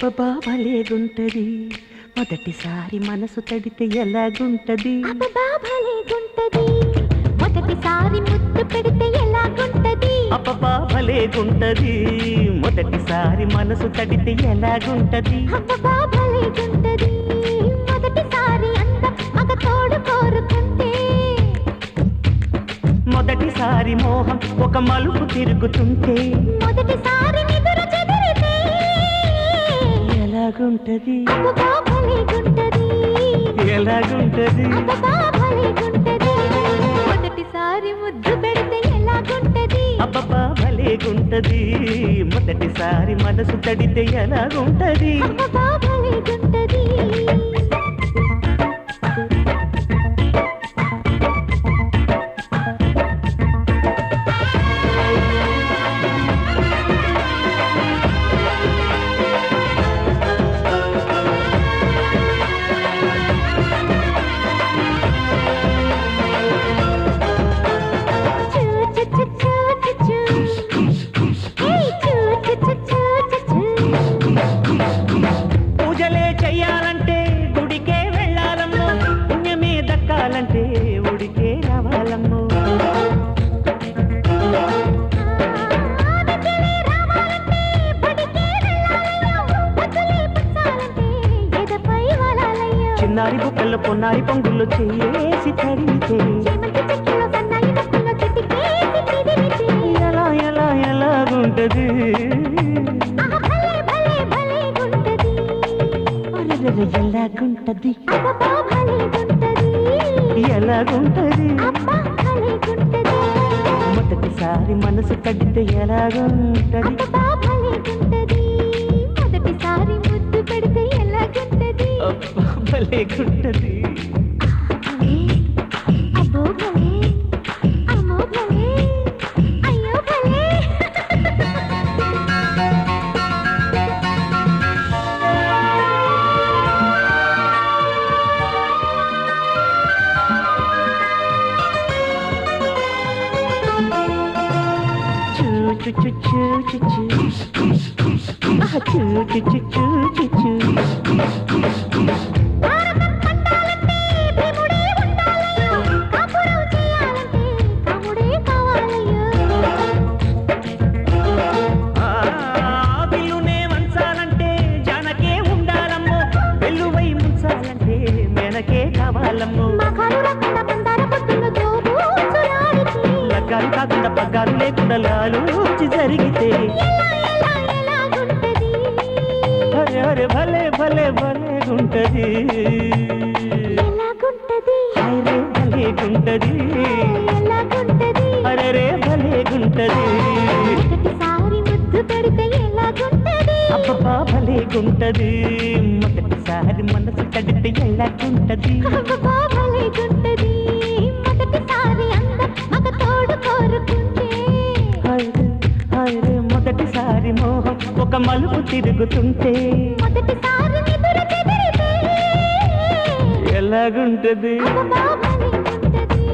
అబ్బబ్బా భలేగుంటది మొదటిసారి మనసు తడితే ఎలాగుంటది అబ్బబ్బా భలేగుంటది మొదటిసారి ముద్దు పెడితే ఎలాగుంటది అబ్బబ్బా భలేగుంటది మొదటిసారి మనసు తడితే ఎలాగుంటది అబ్బబ్బా భలేగుంటది మొదటిసారి అందం మగ తోడు కోరుకుంటే మొదటిసారి మోహం ఒక మలుపు తిరుగుతుంటే మొదటిసారి నిదుర చెదిరితే ఎలాగుంటది అబ్బబ్బా భలేగుంటది ఎలాగుంటది అబ్బబ్బా భలేగుంటది మొదటిసారి ముద్దు పెడితే ఎలాగుంటది అబ్బబ్బా భలేగుంటది మొదటిసారి మనసు తడితే ఎలాగుంటది అబ్బబ్బా భలేగుంటది పూజలే చెయ్యాలంటే గుడికే వెళ్ళాలమ్మో పుణ్యమే దక్కాలంటే ఉడికే రావాలమ్మో చిన్నారి బుక్కల్లో పొన్నారి పొంగుల్లో చేసి తడితే ఎలా ఎలా ఎలాగుంటది ఎలాగుంటది ఎలాగుంటది మొదటిసారి మనసు తడితే ఎలాగుంటది మొదటిసారి ముద్దు పెడితే ఎలాగుంటది అబ్బా భలేగుంటది అబ్బో భలే అమ్మో భలే అయ్యో భలే చూ చూ చూ చూ చూ ఆహా చూ చూ చూ చూ చూ చూ భారతం పండాలంటే భీముడే ఉండాలయ్యో కాపురం చేయాలంటే కాముడే కావాలయ్యో బిల్లునే వంచాలంటే జానకే ఉండాలమ్మో వెల్లువై ముంచాలంటే మెనకే కావాలమ్మో మగారు రకల మందార పొద్దున్న జోబూచులాడితే లగ్గాలు కాకుండా పగ్గాలు లేకుండా లాలూచి జరిగితే ఎలాగుంటది అరే అరే భలే భలే భలేగుంటది ఎలాగుంటది అరే భలేగుంటది ఎలాగుంటది అరే రే భలేగుంటది మొదటిసారి ముద్దు పెడితే ఎలాగుంటది అబ్బబ్బా భలేగుంటది మొదటిసారి మనసు తడితే ఎలాగుంటది అబ్బబ్బా భలేగుంటది మొదటిసారి అందం మగ తోడు కోరుకుంటే అరే అరే మొదటిసారి మోహం ఒక మలుపు తిరుగుతుంటే మొదటిసారి నిదుర చెదిరితే ఎలాగుంటది అబ్బబ్బా భలేగుంటది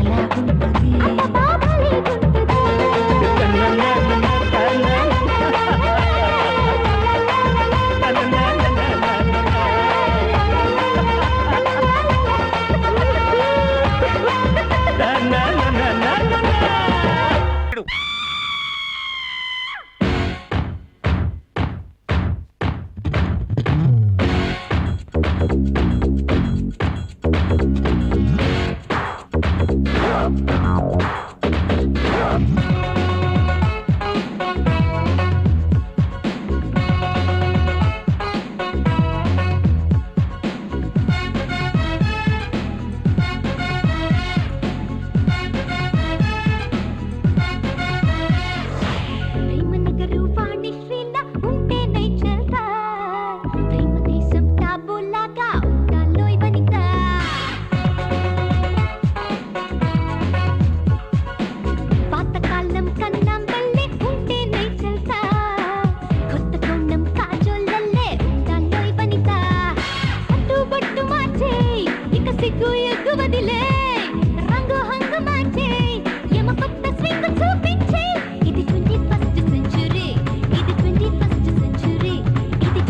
ఎలాగుంటది అబ్బబ్బా భలేగుంటది ప్రేమనగరు వాణిశ్రీలా ఉంటే నైచల్తా ప్రేమ దేశం టాబులాగా ఉండాలోయ్ వనిత పాతకాలం కన్నం వల్లే ఉంటే నైచల్తా కొత్త కోణం కాజోల్లల్లే ఉండాలోయ్ వనిత అడ్డుబట్టు మార్చే ఇక సిగ్గు ఎగ్గు వదిలే రంగు హంగు మార్చే యమ కొత్త స్వింగ్ చూపించే ఇది 21st century ఇది 21st century ఇది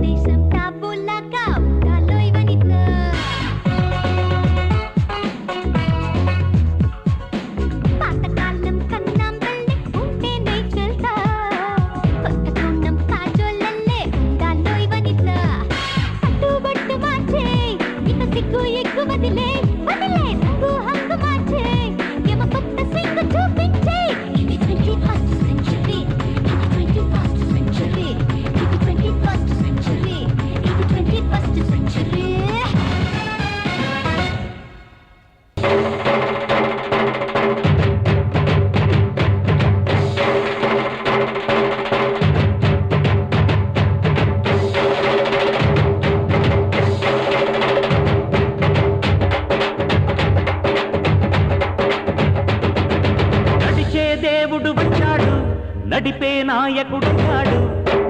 దేశం టాబులాగా ఉండాలోయ్ వనిత పాతకాలం కన్నాంబల్లే ఉంటేనే చెల్తా కొత్త కోణం కాజోలల్లే ఉండాలోయ్ వనిత కట్టుబట్టు మార్చే ఇక సిగ్గు ఎగ్గు వదిలే వదిలే రంగు హంగు మార్చే యమ కొత్త సింగు చూపించే ఇది 21st century ఇది 21st century ఇది 21st century ఇది 21st century నడిచే దేవుడు వచ్చాడు నడిపే నాయకుడయ్యాడు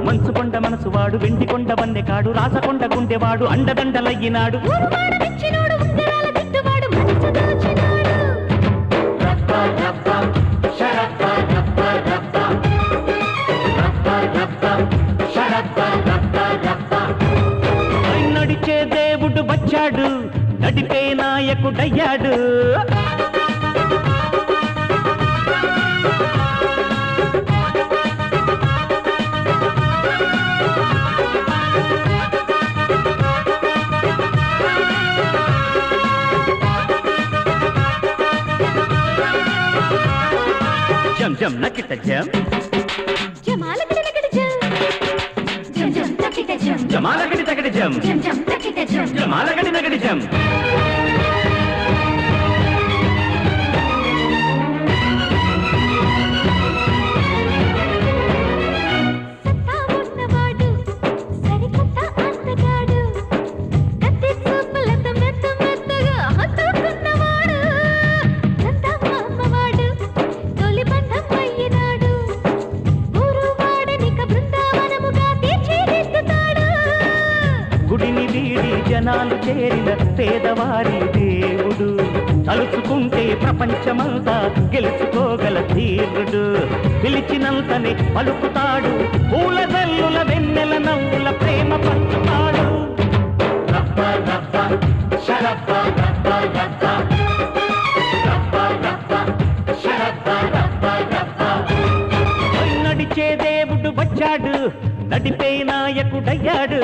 మంచుకొండ మనసువాడు వెండికొండ వన్నెకాడు రాసకొండ గుండెవాడు అండదండలయ్యినాడు ఊరువాడ మెచ్చినోడు ఉంగరాల దిట్టువాడు మనసు దోచినాడు నడిచే దేవుడు వచ్చాడు నడిపే నాయకుడయ్యాడు జం జం నకిట జం జమాల గిడలగిడ జం జం జం తకిట జం జమాలగడి తగడి జం జం జం తకిట జం జమాలగడి నగడి జం సత్తా ఉన్నవాడు సరికొత్త అందగాడు కత్తి చూపులతో మెత్త మెత్తగా హత్తుకున్నవాడు నందమామవాడు తొలి బంధం అయ్యినాడు ఊరు వాడనిక బృందావనముగా తీర్చిదిద్దుతాడు గుడిని వీడి జనాలు చేరిన పేదవారి దేవుడు తలుచుకుంటే ప్రపంచమంతా గెలుచుకోగల ధీరుడు పిలిచినంతనే పలుకుతాడు పూల జల్లుల వెన్నెల నవ్వుల ప్రేమ పంచుతాడు రప్ప రప్ప శరప్ప రప్ప రప్ప రప్ప రప్ప శరప్ప రప్ప రప్ప నడిచే దేవుడు వచ్చాడు నడిపే నాయకుడయ్యాడు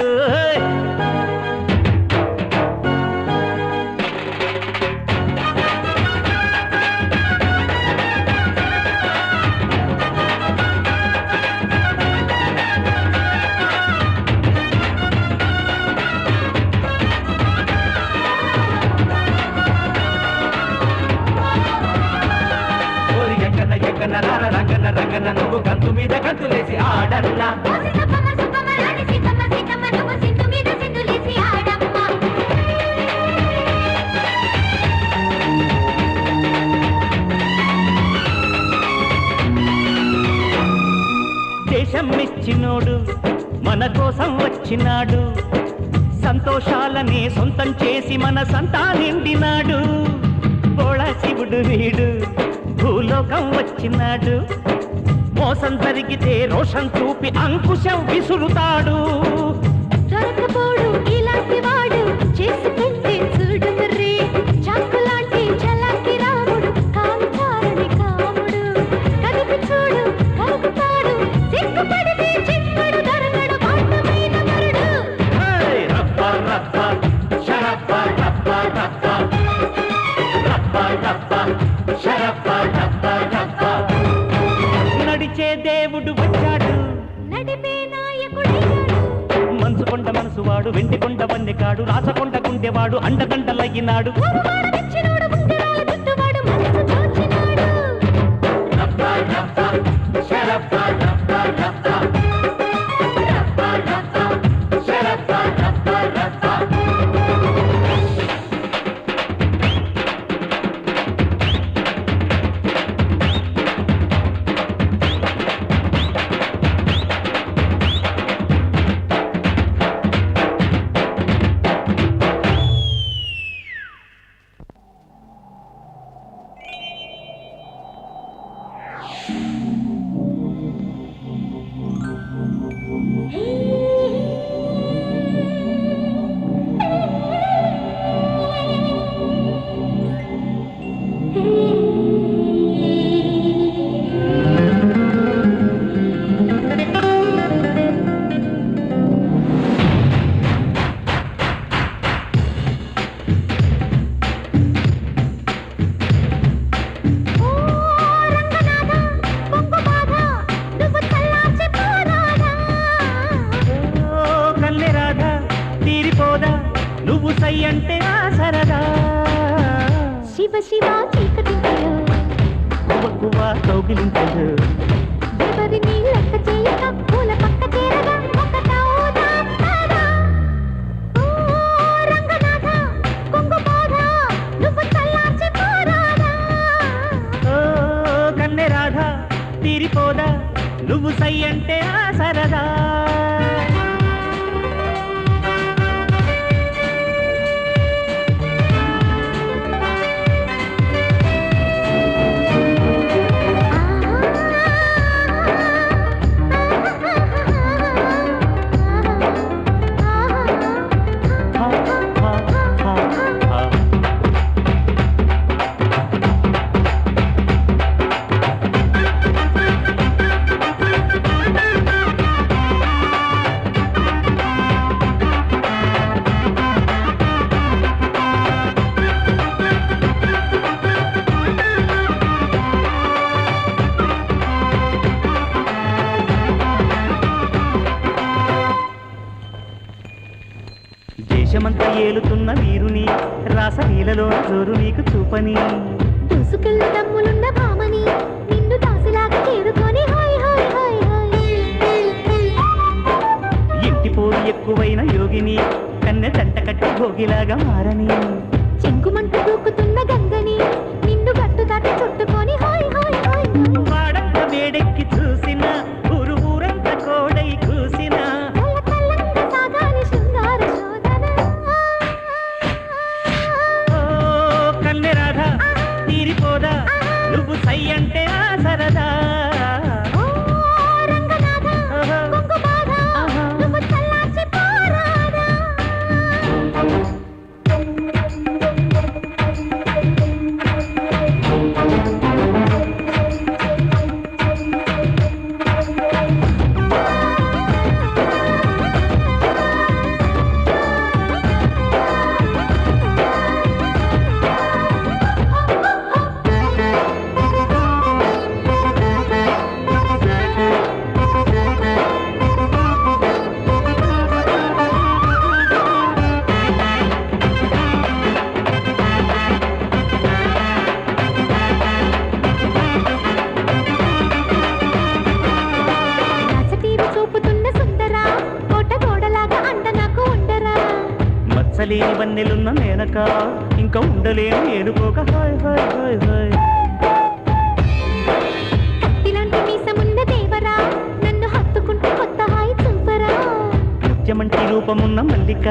ఓరి ఎక్కన ఎక్కన రార రంగన రంగన నువ్వు గంతు మీద గంతులేసి ఆడల్లా సిద్ధమ్మ సిద్ధమ్మ రాణి సిద్ధమ్మ సిద్ధమ్మ నువ్వు సింధు మీద సింధులేసి ఆడమ్మ దేశం మెచ్చినోడు మన కోసం వచ్చినాడు సంతోషాలనే సొంతం చేసి మన సంతా నిండినాడు బోళ శివుడు వీడు భూలోకం వచ్చినాడు మోసం జరిగితే రోషం చూపి అంకుశం విసురుతాడు దొరకపోడు ఇలాంటి వాడు చేసుకుంటే చూడు మర్రి చాకులాంటి చలాకి రాముడు కాంచారుడి కాముడు కదిపి చూడు కలుగుతాడు సిగ్గుపడితే చిక్కడు దొరకడు పాండమైన మరుడు హేయ్! రప్ప రప్ప శరప్ప రప్ప రప్ప రప్ప రప్ప శరప్ప రప్ప రప్ప నడిచే దేవుడు వచ్చాడు నడిపే నాయకుడయ్యాడు మంచుకొండ మనసువాడు వెండికొండ వన్నెకాడు రాసకొండ గుండెవాడు అండదండలయ్యినాడు ఊరువాడ మెచ్చినోడు ఉంగరాల దిట్టువాడు మనసు దోచినాడు రప్ప రప్ప శరప్ప రప్ప రప్ప రప్ప రప్ప శరప్ప రప్ప రప్ప నువ్వు సై అంటే ఆ సరదా శివ శివ చీకటింతలు కువ్వ కౌగిలింతలు ఎవరిని లెక్క చేయక పూల పక్క చేరగా ఒకటవుదాం పదా. ఓ రంగనాథ కొంగు బాధ నువ్వు చల్లార్చి పోరాదా. ఓ కన్నె రాధ తీరిపోదా నువ్వు సై అంటే ఆ సరదా దేశమంతా ఏలుతున్న వీరుని రాసలీలలో జోరు నీకు చూపని దూసుకెళ్ళ దమ్ములున్న భామని నిన్ను దాసిలాగా చేరుకొని హాయ్ హాయ్ హాయ్ హాయ్. ఇంటి పోరు ఎక్కువైన యోగిని కన్నె జంట కట్టి భోగిలాగా మారని చెంగుమంటూ దూకుతున్న గంగని నిన్ను గట్టు దాటి చుట్టుకొని హాయ్ హాయ్ హాయ్ హాయ్. వాడంత వేడెక్కి చూసిన ఊరు ఊరంత కోడై కూసిన చల్ల చల్లంగా సాగాలి శృంగార శోధన. ఓ కన్నె రాధ తీరిపోదా నువ్వు సై అంటే ఆ సరదా ఓ రంగనాథ కొంగు బాధ నువ్వు చల్లార్చి పోరాదా. రాసటీవి చూపుతున్న సుందరా కోట గోడలాగా అండ నాకు ఉండరా. మచ్చలేని వన్నెలున్న మేనక ఇంకా ఉండలేని ఏనుకోక హాయ్ హాయ్ హాయ్ హాయ్ కత్తిలాంటి మీసమున్న దేవరా నన్ను హత్తుకుంటూ కొత్త హాయి చూపరా. ముత్యమంటి రూపమున్న మల్లిక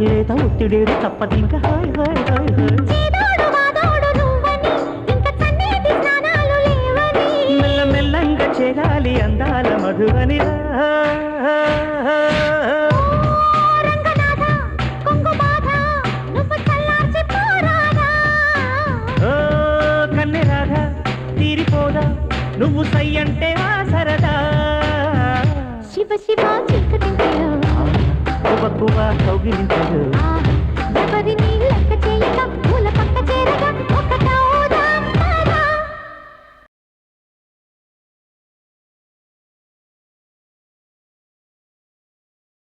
లేత ఒత్తిడేడు తప్పదింక హాయ్ హాయ్ హాయ్ హాయ్ చేదోడు వాదోడు నువ్వని ఇంక చన్నీటి స్నానాలు లేవని. మెల్ల మెల్లంగా చేరాలి అందాల మధువని ఓ రంగనాథ కొంగు బాధ నువ్వు చల్లార్చి పోరాదా. ఓ కన్నె రాధ తీరిపోదా నువ్వు సై అంటే ఆ సరదా శివ శివ చీకటింతలు కువ్వ కౌగిలింతలు ఎవరిని లెక్క చేయక